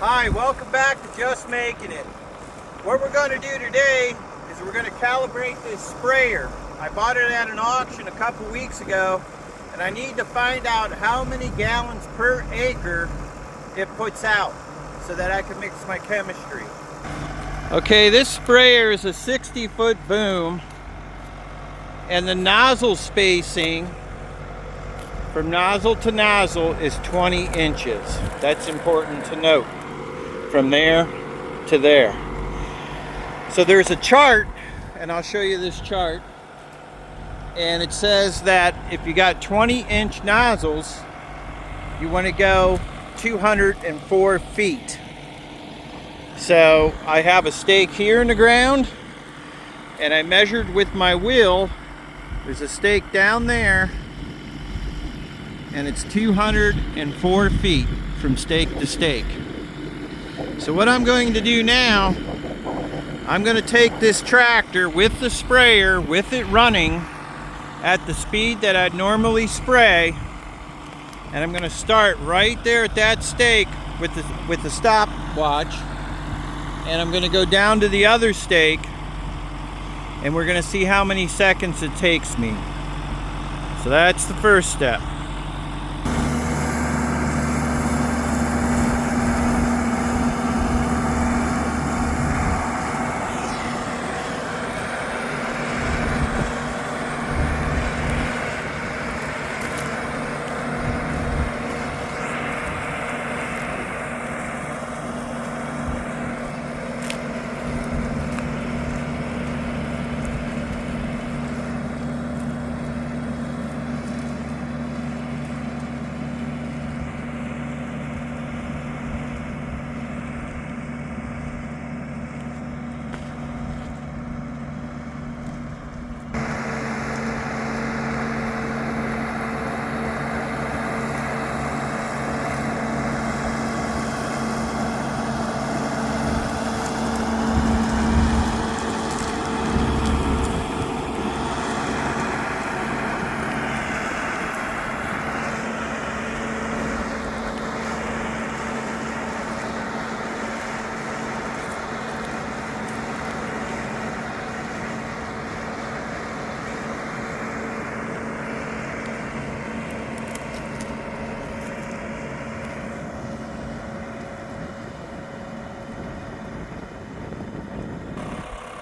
Hi, welcome back to Just Making It. What we're going to do today is we're going to calibrate this sprayer. I bought it at an auction a couple weeks ago, and I need to find out how many gallons per acre it puts out so that I can mix my chemistry. Okay, this sprayer is a 60-foot boom, and the nozzle spacing from nozzle to nozzle is 20 inches. That's important to note. From there to there. So there's a chart, and I'll show you this chart, and it says that if you got 20-inch nozzles, you want to go 204 feet. So I have a stake here in the ground, and I measured with my wheel. There's a stake down there, and it's 204 feet from stake to stake. So what I'm going to do now, I'm going to take this tractor with the sprayer, with it running at the speed that I'd normally spray, and I'm going to start right there at that stake with the stopwatch, and I'm going to go down to the other stake, and we're going to see how many seconds it takes me. So that's the first step.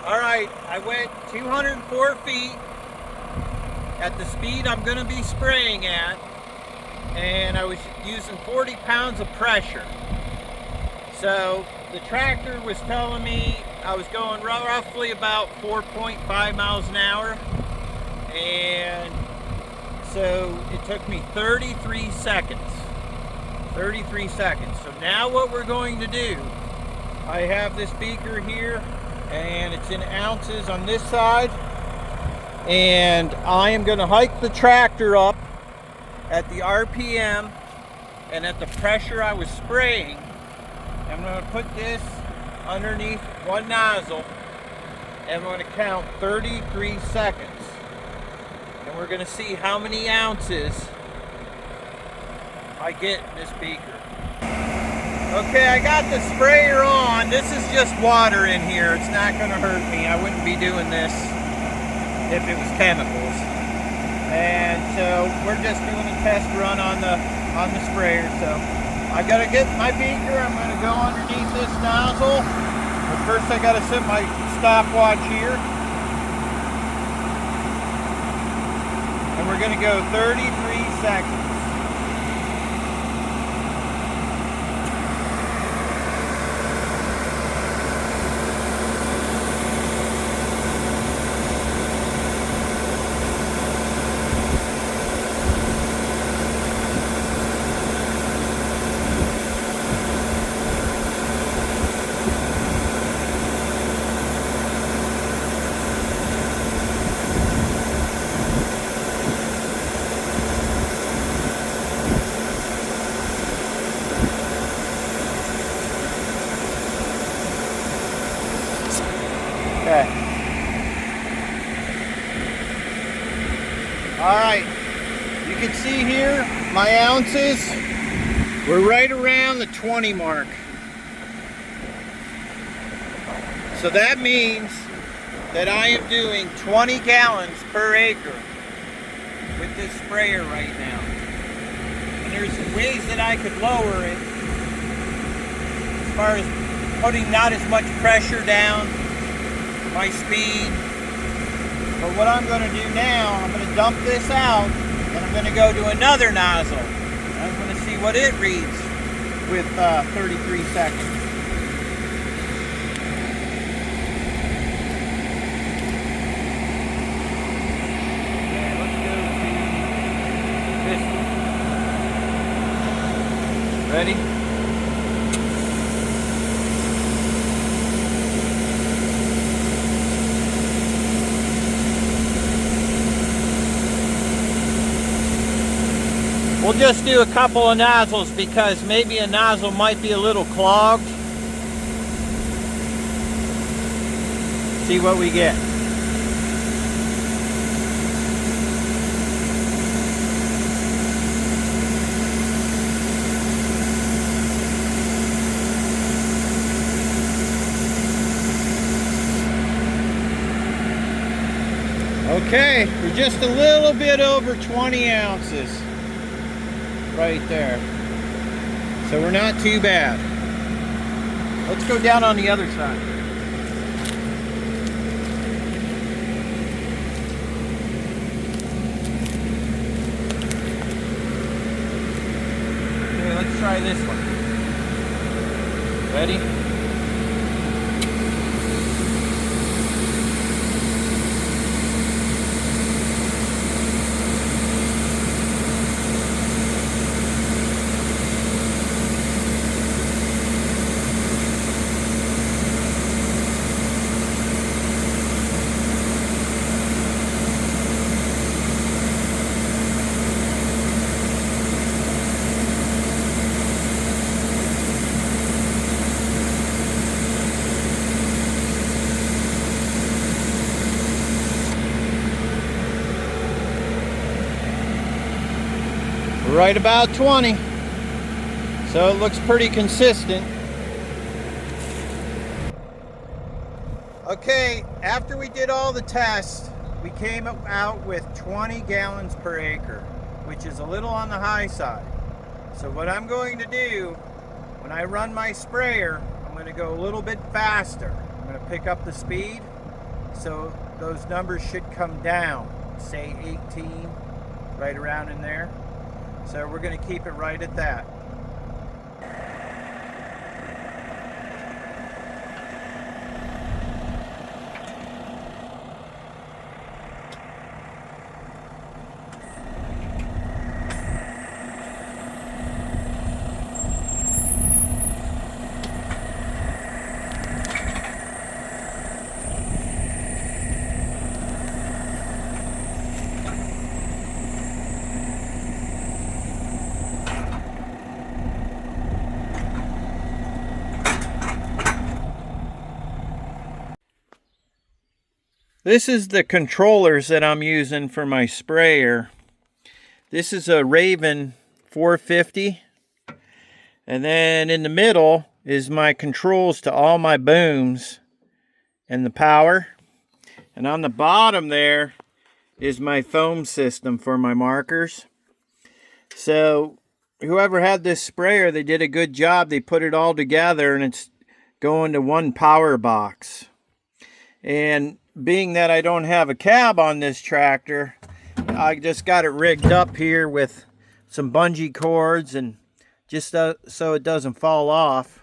Alright, I went 204 feet at the speed I'm going to be spraying at, and I was using 40 pounds of pressure. So the tractor was telling me I was going roughly about 4.5 miles an hour, and so it took me 33 seconds. 33 seconds. So now what we're going to do, I have this beaker here, and it's in ounces on this side, and I am going to hike the tractor up at the RPM and at the pressure I was spraying. I'm going to put this underneath one nozzle, and I'm going to count 33 seconds, and we're going to see how many ounces I get in this beaker. Okay, I got the sprayer on. This is just water in here. It's not going to hurt me. I wouldn't be doing this if it was chemicals. And so we're just doing a test run on the on the sprayer. So I gotta get my beaker. I'm gonna go underneath this nozzle. But first I gotta set my stopwatch here. And we're gonna go 33 seconds. Okay. All right. You can see here my ounces. We're right around the 20 mark. So that means that I am doing 20 gallons per acre with this sprayer right now. And there's ways that I could lower it as far as putting not as much pressure down my speed. But what I'm going to do now, I'm going to dump this out and I'm going to go to another nozzle. And I'm going to see what it reads with 33 seconds. Okay, let's go to this one. Ready? We'll just do a couple of nozzles because maybe a nozzle might be a little clogged. See what we get. Okay, we're just a little bit over 20 ounces. Right there. So we're not too bad. Let's go down on the other side. Okay, let's try this one. Ready? Right about 20. So it looks pretty consistent. Okay, after we did all the tests, we came out with 20 gallons per acre, which is a little on the high side. So what I'm going to do, when I run my sprayer, I'm going to go a little bit faster. I'm going to pick up the speed, so those numbers should come down, say 18, right around in there. So we're going to keep it right at that. This is the controllers that I'm using for my sprayer. This is a Raven 450. And then in the middle is my controls to all my booms and the power. And on the bottom there is my foam system for my markers. So whoever had this sprayer, they did a good job. They put it all together and it's going to one power box. And being that I don't have a cab on this tractor, I just got it rigged up here with some bungee cords and just so it doesn't fall off.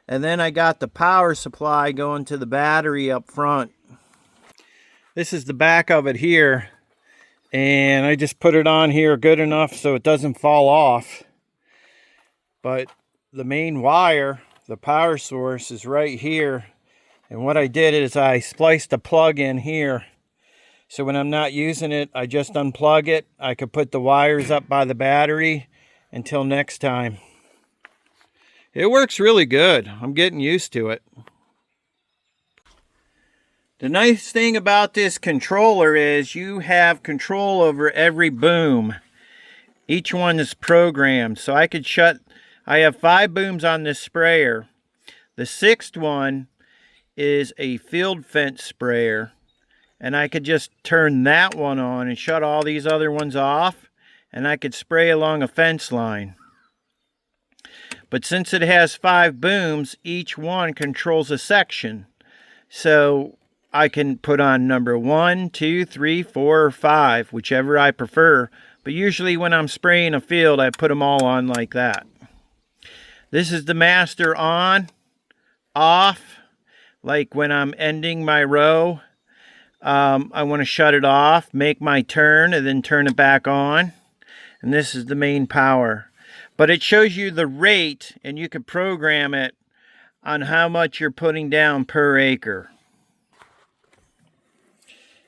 And then I got the power supply going to the battery up front. This is the back of it here. And I just put it on here good enough so it doesn't fall off. But the main wire, the power source, is right here. And what I did is I spliced a plug in here. So when I'm not using it, I just unplug it. I could put the wires up by the battery until next time. It works really good. I'm getting used to it. The nice thing about this controller is you have control over every boom. Each one is programmed. So I have 5 booms on this sprayer. The 6th one is a field fence sprayer. And I could just turn that one on and shut all these other ones off. And I could spray along a fence line. But since it has 5 booms, each one controls a section. So I can put on number 1, 2, 3, 4, or 5, whichever I prefer. But usually when I'm spraying a field, I put them all on like that. This is the master on, off. Like when I'm ending my row, I want to shut it off, make my turn, and then turn it back on. And this is the main power. But it shows you the rate, and you can program it on how much you're putting down per acre.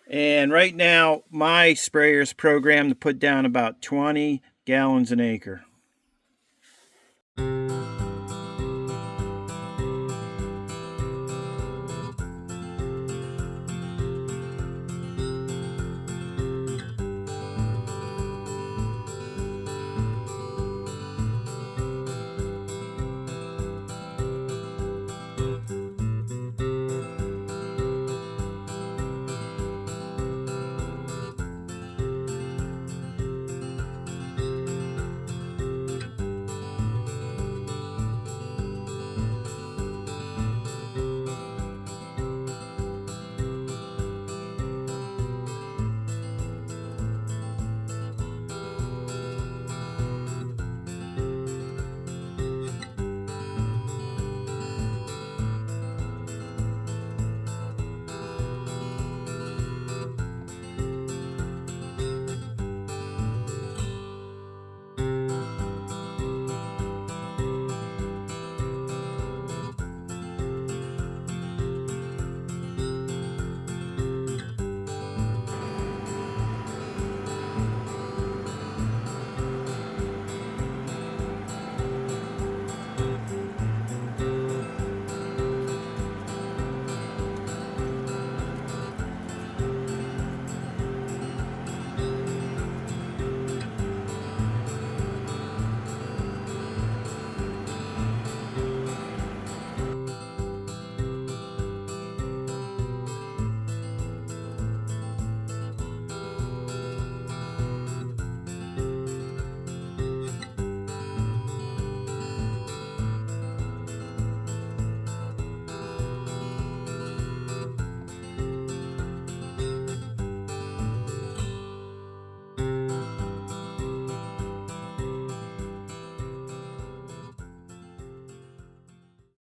And right now, my sprayer is programmed to put down about 20 gallons an acre.